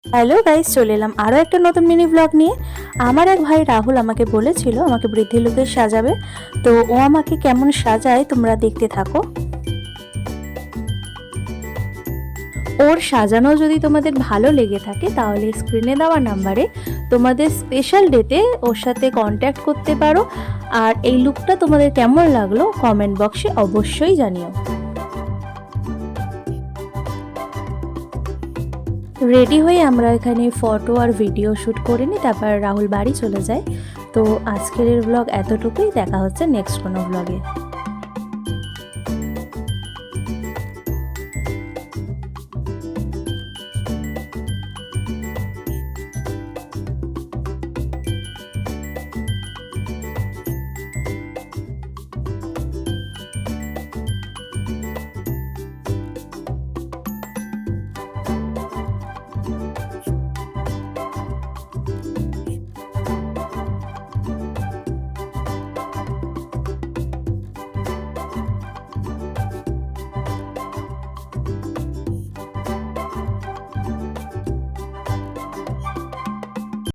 Hello guys, চলে এলাম আরও একটা নতুন মিনি ব্লগ নিয়ে। আমার এক ভাই রাহুল আমাকে বলেছিল আমাকে বৃদ্ধি লোকে সাজাবে। তো ও আমাকে কেমন সাজায় তোমরা দেখতে থাকো। ওর সাজানো যদি তোমাদের ভালো লেগে থাকে তাহলে স্ক্রিনে দেওয়া নাম্বারে তোমাদের স্পেশাল ডেতে ওর সাথে কন্ট্যাক্ট করতে পারো। আর এই লুকটা তোমাদের কেমন লাগলো কমেন্ট বক্সে অবশ্যই জানিও। রেডি হয়ে আমরা এখানে ফটো আর ভিডিও শ্যুট করে নিই, তারপর রাহুল বাড়ি চলে যায়। তো আজকের ব্লগ এতটুকুই, দেখা হচ্ছে নেক্সট কোনো ব্লগে।